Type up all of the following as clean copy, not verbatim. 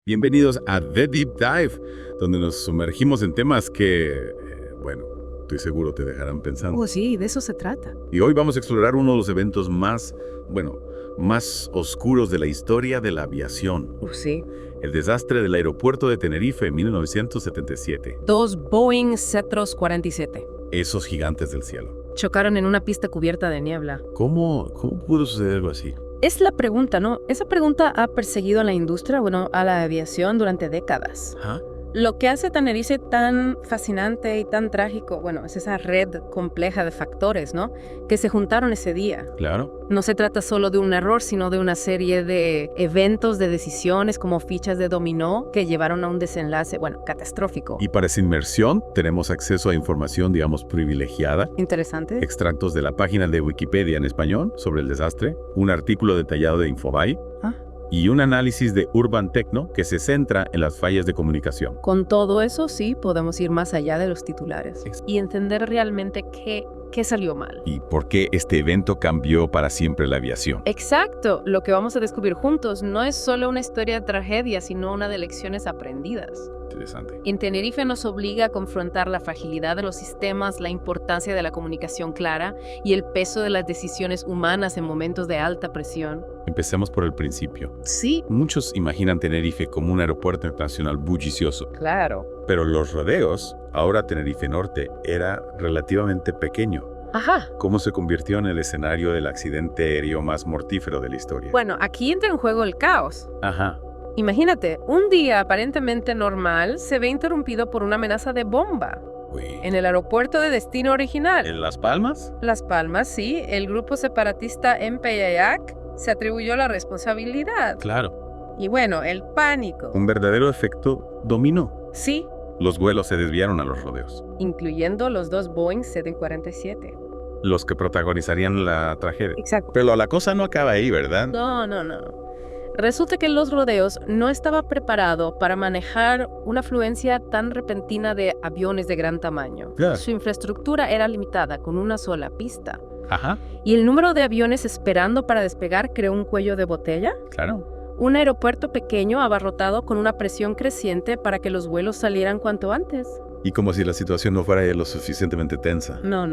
Bienvenidos a The Deep Dive, donde nos sumergimos en temas que, bueno, estoy seguro te dejarán pensando. Oh, sí, de eso se trata. Y hoy vamos a explorar uno de los eventos más oscuros de la historia de la aviación. Sí. El desastre del aeropuerto de Tenerife en 1977. Dos Boeing C-47 Esos gigantes del cielo. chocaron en una pista cubierta de niebla. ¿Cómo pudo suceder algo así? Es la pregunta, ¿no? Esa pregunta ha perseguido a la industria, a la aviación durante décadas. ¿Ah? Lo que hace Tenerife tan fascinante y tan trágico, es esa red compleja de factores, ¿no? Que se juntaron ese día. Claro. No se trata solo de un error, sino de una serie de eventos, de decisiones como fichas de dominó que llevaron a un desenlace, catastrófico. Y para esa inmersión tenemos acceso a información, privilegiada. Interesante. Extractos de la página de Wikipedia en español sobre el desastre, un artículo detallado de Infobae y un análisis de Urban Techno que se centra en las fallas de comunicación. Con todo eso, sí, podemos ir más allá de los titulares y entender realmente qué salió mal. ¿Y por qué este evento cambió para siempre la aviación? Exacto. Lo que vamos a descubrir juntos no es solo una historia de tragedia, sino una de lecciones aprendidas. Interesante. En Tenerife nos obliga a confrontar la fragilidad de los sistemas, la importancia de la comunicación clara y el peso de las decisiones humanas en momentos de alta presión. Empecemos por el principio. Sí. Muchos imaginan Tenerife como un aeropuerto internacional bullicioso. Claro. Pero los rodeos, ahora Tenerife Norte, era relativamente pequeño. Ajá. ¿Cómo se convirtió en el escenario del accidente aéreo más mortífero de la historia? Bueno, aquí entra en juego el caos. Ajá. Imagínate, un día aparentemente normal se ve interrumpido por una amenaza de bomba. Uy. En el aeropuerto de destino original. ¿En Las Palmas? Las Palmas, sí. El grupo separatista MPLA-C se atribuyó la responsabilidad. Claro. Y el pánico. Un verdadero efecto dominó. Sí, Los vuelos se desviaron a los rodeos. incluyendo los dos Boeing 747. Los que protagonizarían la tragedia. Exacto. Pero la cosa no acaba ahí, ¿verdad? No. Resulta que los rodeos no estaba preparado para manejar una afluencia tan repentina de aviones de gran tamaño. Claro. Su infraestructura era limitada, con una sola pista. Ajá. Y el número de aviones esperando para despegar creó un cuello de botella. Claro. Un aeropuerto pequeño abarrotado con una presión creciente para que los vuelos salieran cuanto antes. Y como si la situación no fuera ya lo suficientemente tensa. No.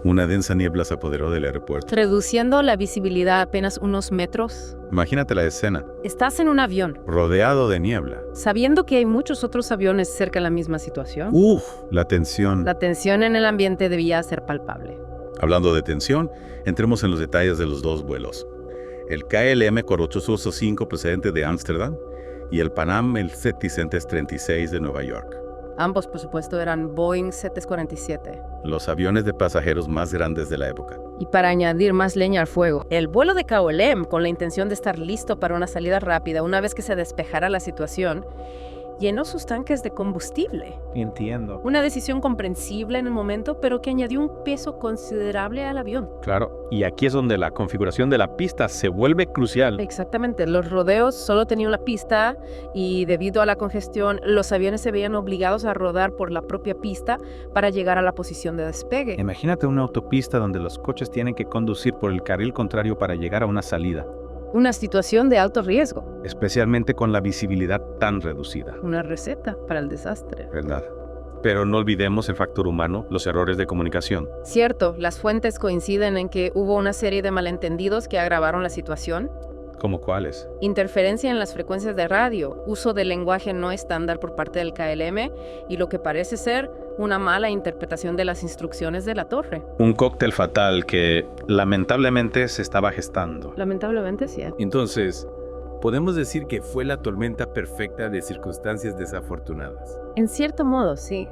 Una densa niebla se apoderó del aeropuerto. Reduciendo la visibilidad a apenas unos metros. Imagínate la escena. Estás en un avión, Rodeado de niebla. sabiendo que hay muchos otros aviones cerca de la misma situación. La tensión. La tensión en el ambiente debía ser palpable. Hablando de tensión, entremos en los detalles de los dos vuelos. El KLM 4885 procedente de Ámsterdam y el Panam el 736 de Nueva York. Ambos, por supuesto, eran Boeing 747. Los aviones de pasajeros más grandes de la época. Y para añadir más leña al fuego, el vuelo de KLM, con la intención de estar listo para una salida rápida una vez que se despejara la situación, llenó sus tanques de combustible. Entiendo. Una decisión comprensible en el momento, pero que añadió un peso considerable al avión. Claro. Y aquí es donde la configuración de la pista se vuelve crucial. Exactamente, los rodeos solo tenían una pista y debido a la congestión, los aviones se veían obligados a rodar por la propia pista para llegar a la posición de despegue. Imagínate una autopista donde los coches tienen que conducir por el carril contrario para llegar a una salida, Una situación de alto riesgo, especialmente con la visibilidad tan reducida. una receta para el desastre. ¿Verdad? Pero no olvidemos el factor humano, los errores de comunicación. Cierto, las fuentes coinciden en que hubo una serie de malentendidos que agravaron la situación. ¿Cómo cuáles? Interferencia en las frecuencias de radio, uso del lenguaje no estándar por parte del KLM y lo que parece ser una mala interpretación de las instrucciones de la torre. Un cóctel fatal que lamentablemente se estaba gestando. Lamentablemente sí. Entonces, podemos decir que fue la tormenta perfecta de circunstancias desafortunadas. En cierto modo, sí.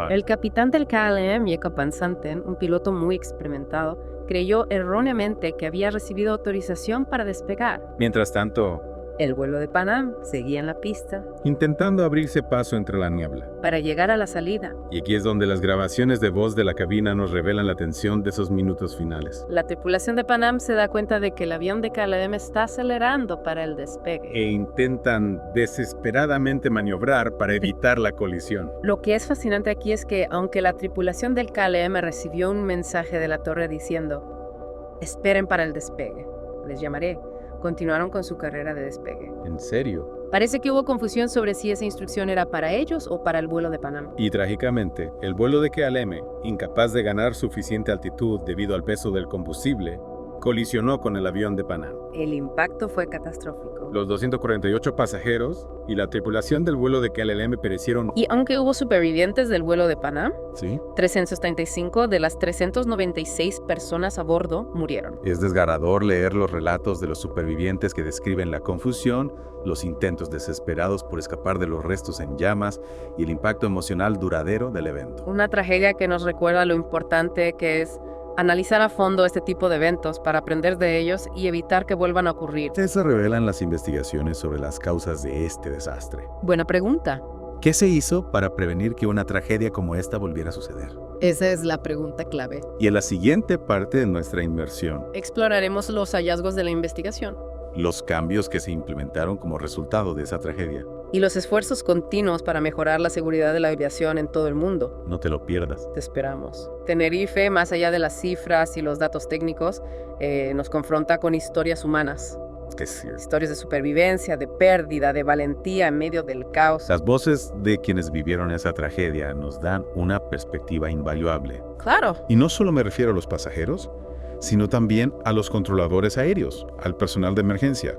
El capitán del KLM, Jacob Van Santen, un piloto muy experimentado, creyó erróneamente que había recibido autorización para despegar. Mientras tanto, El vuelo de Panam seguía en la pista intentando abrirse paso entre la niebla. para llegar a la salida. Y aquí es donde las grabaciones de voz de la cabina nos revelan la tensión de esos minutos finales. La tripulación de Panam se da cuenta de que el avión de KLM está acelerando para el despegue. E intentan desesperadamente maniobrar para evitar la colisión. Lo que es fascinante aquí es que, aunque la tripulación del KLM recibió un mensaje de la torre diciendo «Esperen para el despegue, les llamaré», continuaron con su carrera de despegue. ¿En serio? Parece que hubo confusión sobre si esa instrucción era para ellos o para el vuelo de Panam. Y trágicamente, el vuelo de KLM, incapaz de ganar suficiente altitud debido al peso del combustible, colisionó con el avión de Panam. El impacto fue catastrófico. Los 248 pasajeros y la tripulación del vuelo de KLM perecieron. Y aunque hubo supervivientes del vuelo de Panam, ¿Sí? 335 de las 396 personas a bordo murieron. Es desgarrador leer los relatos de los supervivientes que describen la confusión, los intentos desesperados por escapar de los restos en llamas y el impacto emocional duradero del evento. Una tragedia que nos recuerda lo importante que es analizar a fondo este tipo de eventos para aprender de ellos y evitar que vuelvan a ocurrir. Se revelan las investigaciones sobre las causas de este desastre. Buena pregunta. ¿Qué se hizo para prevenir que una tragedia como esta volviera a suceder? Esa es la pregunta clave. Y en la siguiente parte de nuestra inmersión, Exploraremos los hallazgos de la investigación los cambios que se implementaron como resultado de esa tragedia. y los esfuerzos continuos para mejorar la seguridad de la aviación en todo el mundo. No te lo pierdas. Te esperamos. Tenerife, más allá de las cifras y los datos técnicos, nos confronta con historias humanas. Que sí. Historias de supervivencia, de pérdida, de valentía en medio del caos. Las voces de quienes vivieron esa tragedia nos dan una perspectiva invaluable. Claro. Y no solo me refiero a los pasajeros, sino también a los controladores aéreos, al personal de emergencia,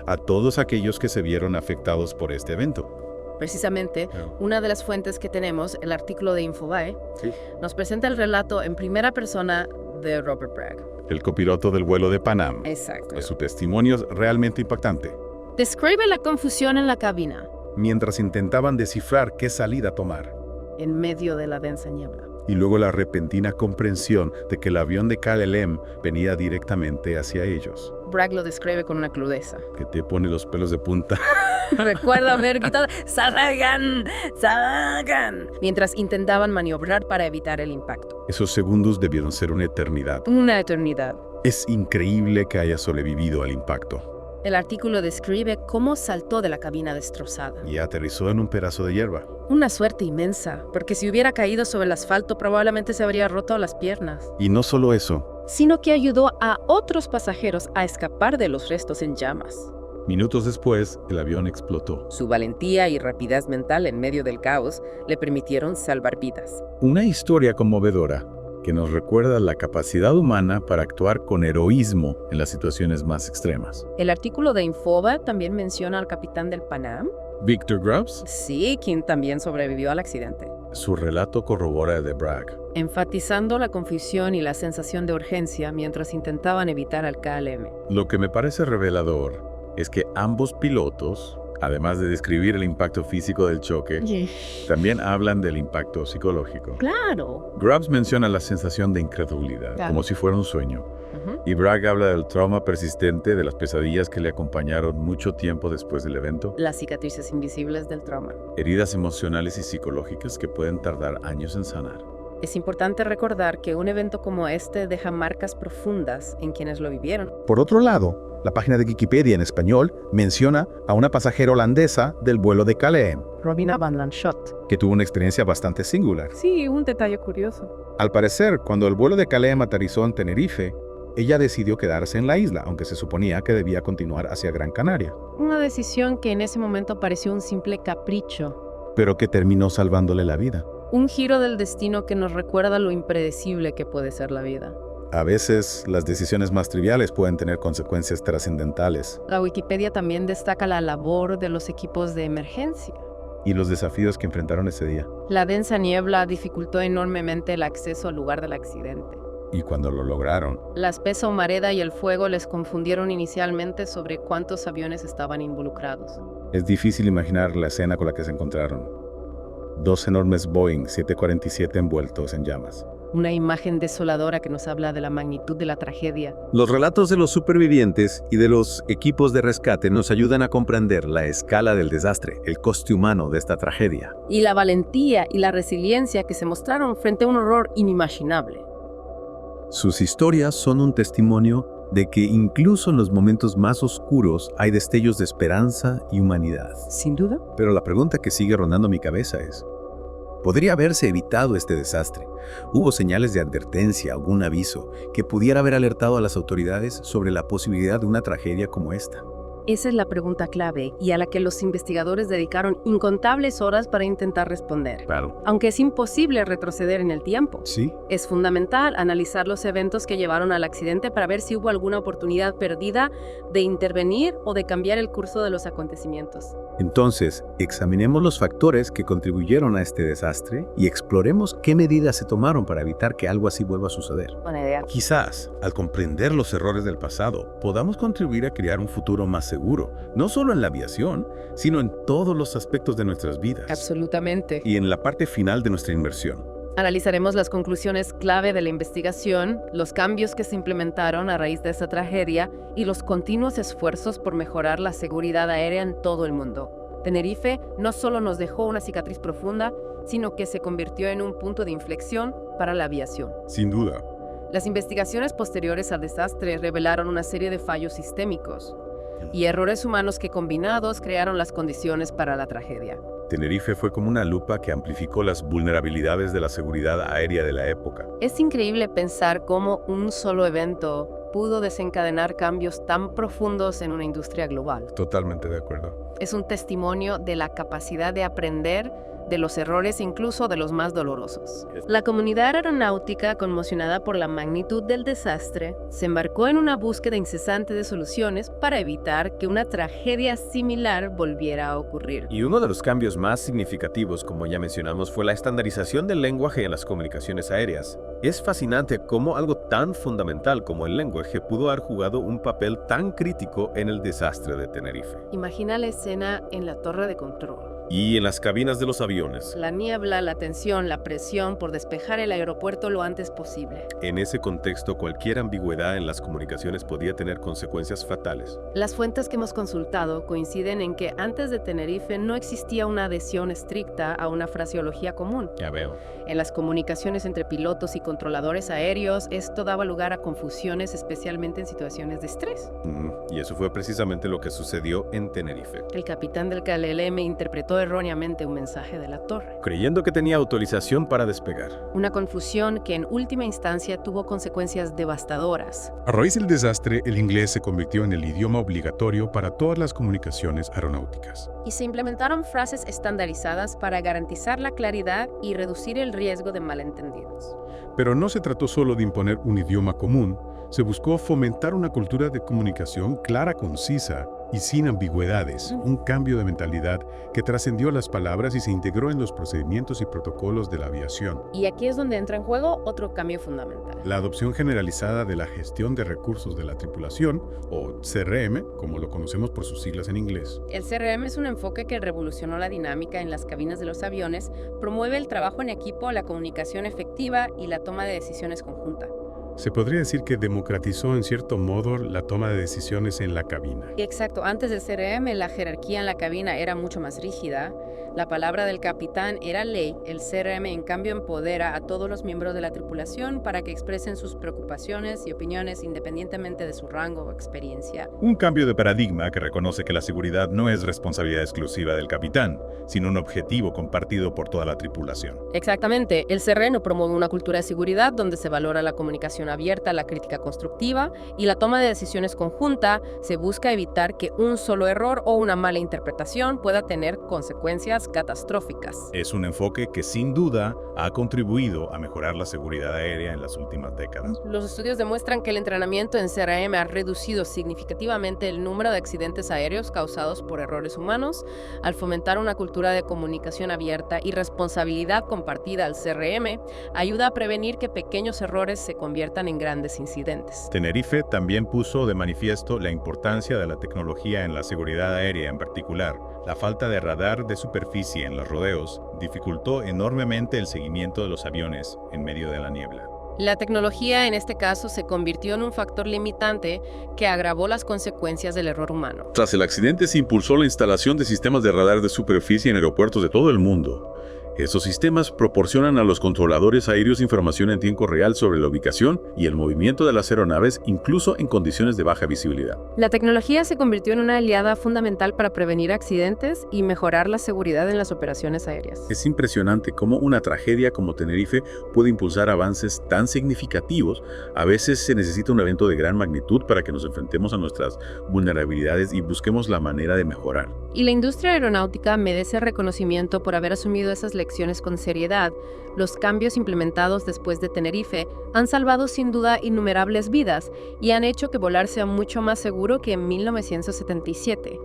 a todos aquellos que se vieron afectados por este evento. Precisamente, una de las fuentes que tenemos, el artículo de Infobae, Sí. nos presenta el relato en primera persona de Robert Bragg. El copiloto del vuelo de Panam. Exacto. Su testimonio es realmente impactante. Describe la confusión en la cabina, Mientras intentaban descifrar qué salida tomar, en medio de la densa niebla. y luego la repentina comprensión de que el avión de KLM venía directamente hacia ellos, Bragg lo describe con una crudeza. que te pone los pelos de punta. Recuerda haber gritado ¡Salgan! ¡Salgan! Mientras intentaban maniobrar para evitar el impacto. Esos segundos debieron ser una eternidad. Una eternidad. Es increíble que haya sobrevivido al impacto El artículo describe cómo saltó de la cabina destrozada. y aterrizó en un pedazo de hierba. Una suerte inmensa, porque si hubiera caído sobre el asfalto probablemente se habría roto las piernas. Y no solo eso, Sino que ayudó a otros pasajeros a escapar de los restos en llamas. minutos después, el avión explotó. Su valentía y rapidez mental en medio del caos le permitieron salvar vidas. Una historia conmovedora que nos recuerda la capacidad humana para actuar con heroísmo en las situaciones más extremas. El artículo de Infobae también menciona al capitán del Panam. Victor Grubbs, Sí, quien también sobrevivió al accidente. su relato corrobora el de Bragg. Enfatizando la confusión y la sensación de urgencia mientras intentaban evitar al KLM. Lo que me parece revelador es que ambos pilotos, además de describir el impacto físico del choque, también hablan del impacto psicológico. Claro. Grubbs menciona la sensación de incredulidad, Claro. como si fuera un sueño. Ujú. Y Bragg habla del trauma persistente, de las pesadillas que le acompañaron mucho tiempo después del evento, Las cicatrices invisibles del trauma. heridas emocionales y psicológicas que pueden tardar años en sanar. Es importante recordar que un evento como este deja marcas profundas en quienes lo vivieron. Por otro lado, la página de Wikipedia en español menciona a una pasajera holandesa del vuelo de KLM, Robina van Lanschot. que tuvo una experiencia bastante singular. Sí, un detalle curioso. Al parecer, cuando el vuelo de KLM aterrizó en Tenerife, ella decidió quedarse en la isla, aunque se suponía que debía continuar hacia Gran Canaria, Una decisión que en ese momento pareció un simple capricho. pero que terminó salvándole la vida. Un giro del destino que nos recuerda lo impredecible que puede ser la vida. A veces, las decisiones más triviales pueden tener consecuencias trascendentales, La Wikipedia también destaca la labor de los equipos de emergencia. y los desafíos que enfrentaron ese día. La densa niebla dificultó enormemente el acceso al lugar del accidente. Y cuando lo lograron, La espesa humareda y el fuego les confundieron inicialmente sobre cuántos aviones estaban involucrados. es difícil imaginar la escena con la que se encontraron. 2 enormes Boeing 747 envueltos en llamas. Una imagen desoladora que nos habla de la magnitud de la tragedia. Los relatos de los supervivientes y de los equipos de rescate nos ayudan a comprender la escala del desastre, el coste humano de esta tragedia. Y la valentía y la resiliencia que se mostraron frente a un horror inimaginable. Sus historias son un testimonio de que incluso en los momentos más oscuros hay destellos de esperanza y humanidad. Sin duda. Pero la pregunta que sigue rondando mi cabeza es, ¿podría haberse evitado este desastre? ¿Hubo señales de advertencia, algún aviso, que pudiera haber alertado a las autoridades sobre la posibilidad de una tragedia como esta? Esa es la pregunta clave y a la que los investigadores dedicaron incontables horas para intentar responder. Claro. Aunque es imposible retroceder en el tiempo, Sí, es fundamental analizar los eventos que llevaron al accidente para ver si hubo alguna oportunidad perdida de intervenir o de cambiar el curso de los acontecimientos. Entonces, examinemos los factores que contribuyeron a este desastre y exploremos qué medidas se tomaron para evitar que algo así vuelva a suceder. Buena idea. Quizás, al comprender los errores del pasado, podamos contribuir a crear un futuro más seguro, no solo en la aviación, sino en todos los aspectos de nuestras vidas. Absolutamente. Y en la parte final de nuestra inversión. Analizaremos las conclusiones clave de la investigación, los cambios que se implementaron a raíz de esta tragedia y los continuos esfuerzos por mejorar la seguridad aérea en todo el mundo. Tenerife no solo nos dejó una cicatriz profunda, sino que se convirtió en un punto de inflexión para la aviación. Sin duda. Las investigaciones posteriores al desastre revelaron una serie de fallos sistémicos y errores humanos que combinados crearon las condiciones para la tragedia. Tenerife fue como una lupa que amplificó las vulnerabilidades de la seguridad aérea de la época. Es increíble pensar cómo un solo evento pudo desencadenar cambios tan profundos en una industria global. Totalmente de acuerdo. Es un testimonio de la capacidad de aprender de los errores, incluso de los más dolorosos. La comunidad aeronáutica, conmocionada por la magnitud del desastre, se embarcó en una búsqueda incesante de soluciones para evitar que una tragedia similar volviera a ocurrir. Y uno de los cambios más significativos, como ya mencionamos, fue la estandarización del lenguaje en las comunicaciones aéreas. Es fascinante cómo algo tan fundamental como el lenguaje pudo haber jugado un papel tan crítico en el desastre de Tenerife. Imagina la escena en la torre de control. Y en las cabinas de los aviones. La niebla, la tensión, la presión por despejar el aeropuerto lo antes posible. En ese contexto, cualquier ambigüedad en las comunicaciones podía tener consecuencias fatales. Las fuentes que hemos consultado coinciden en que antes de Tenerife no existía una adhesión estricta a una fraseología común. Ya veo. En las comunicaciones entre pilotos y controladores aéreos, esto daba lugar a confusiones, especialmente en situaciones de estrés. Y eso fue precisamente lo que sucedió en Tenerife. El capitán del KLM interpretó erróneamente un mensaje de la torre. Creyendo que tenía autorización para despegar. Una confusión que en última instancia tuvo consecuencias devastadoras. A raíz del desastre, el inglés se convirtió en el idioma obligatorio para todas las comunicaciones aeronáuticas. Y se implementaron frases estandarizadas para garantizar la claridad y reducir el riesgo de malentendidos. Pero no se trató solo de imponer un idioma común, se buscó fomentar una cultura de comunicación clara, concisa y sin ambigüedades, un cambio de mentalidad que trascendió las palabras y se integró en los procedimientos y protocolos de la aviación. Y aquí es donde entra en juego otro cambio fundamental. La adopción generalizada de la gestión de recursos de la tripulación, o CRM, como lo conocemos por sus siglas en inglés. El CRM es un enfoque que revolucionó la dinámica en las cabinas de los aviones, promueve el trabajo en equipo, la comunicación efectiva y la toma de decisiones conjunta. Se podría decir que democratizó en cierto modo la toma de decisiones en la cabina. Exacto, antes del CRM la jerarquía en la cabina era mucho más rígida, la palabra del capitán era ley, el CRM en cambio empodera a todos los miembros de la tripulación para que expresen sus preocupaciones y opiniones independientemente de su rango o experiencia. Un cambio de paradigma que reconoce que la seguridad no es responsabilidad exclusiva del capitán, sino un objetivo compartido por toda la tripulación. Exactamente, el CRM promueve una cultura de seguridad donde se valora la comunicación abierta, la crítica constructiva y la toma de decisiones conjunta. Se busca evitar que un solo error o una mala interpretación pueda tener consecuencias catastróficas. Es un enfoque que sin duda ha contribuido a mejorar la seguridad aérea en las últimas décadas. Los estudios demuestran que el entrenamiento en CRM ha reducido significativamente el número de accidentes aéreos causados por errores humanos. Al fomentar una cultura de comunicación abierta y responsabilidad compartida al CRM, ayuda a prevenir que pequeños errores se conviertan en grandes incidentes. Tenerife también puso de manifiesto la importancia de la tecnología en la seguridad aérea en particular. La falta de radar de superficie en los rodeos dificultó enormemente el seguimiento de los aviones en medio de la niebla. La tecnología en este caso se convirtió en un factor limitante que agravó las consecuencias del error humano. Tras el accidente se impulsó la instalación de sistemas de radar de superficie en aeropuertos de todo el mundo. Esos sistemas proporcionan a los controladores aéreos información en tiempo real sobre la ubicación y el movimiento de las aeronaves, incluso en condiciones de baja visibilidad. La tecnología se convirtió en una aliada fundamental para prevenir accidentes y mejorar la seguridad en las operaciones aéreas. Es impresionante cómo una tragedia como Tenerife puede impulsar avances tan significativos. A veces se necesita un evento de gran magnitud para que nos enfrentemos a nuestras vulnerabilidades y busquemos la manera de mejorar. Y la industria aeronáutica merece reconocimiento por haber asumido esas lecciones con seriedad. Los cambios implementados después de Tenerife han salvado sin duda innumerables vidas y han hecho que volar sea mucho más seguro que en 1977.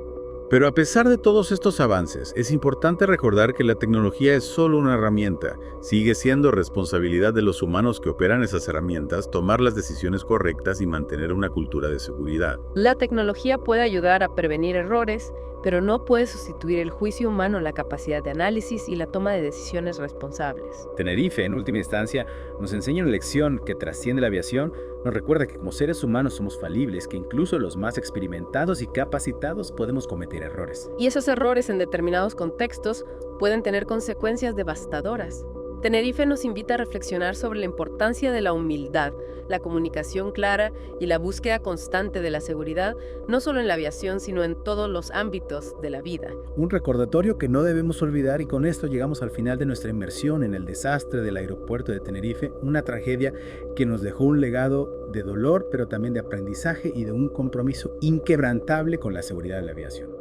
Pero a pesar de todos estos avances, es importante recordar que la tecnología es solo una herramienta. Sigue siendo responsabilidad de los humanos que operan esas herramientas tomar las decisiones correctas y mantener una cultura de seguridad. La tecnología puede ayudar a prevenir errores, pero no puede sustituir el juicio humano, la capacidad de análisis y la toma de decisiones responsables. Tenerife, en última instancia, nos enseña una lección que trasciende la aviación, nos recuerda que como seres humanos somos falibles, que incluso los más experimentados y capacitados podemos cometer errores. Y esos errores en determinados contextos pueden tener consecuencias devastadoras. Tenerife nos invita a reflexionar sobre la importancia de la humildad, la comunicación clara y la búsqueda constante de la seguridad, no solo en la aviación, sino en todos los ámbitos de la vida. Un recordatorio que no debemos olvidar, y con esto llegamos al final de nuestra inmersión en el desastre del aeropuerto de Tenerife, una tragedia que nos dejó un legado de dolor, pero también de aprendizaje y de un compromiso inquebrantable con la seguridad de la aviación.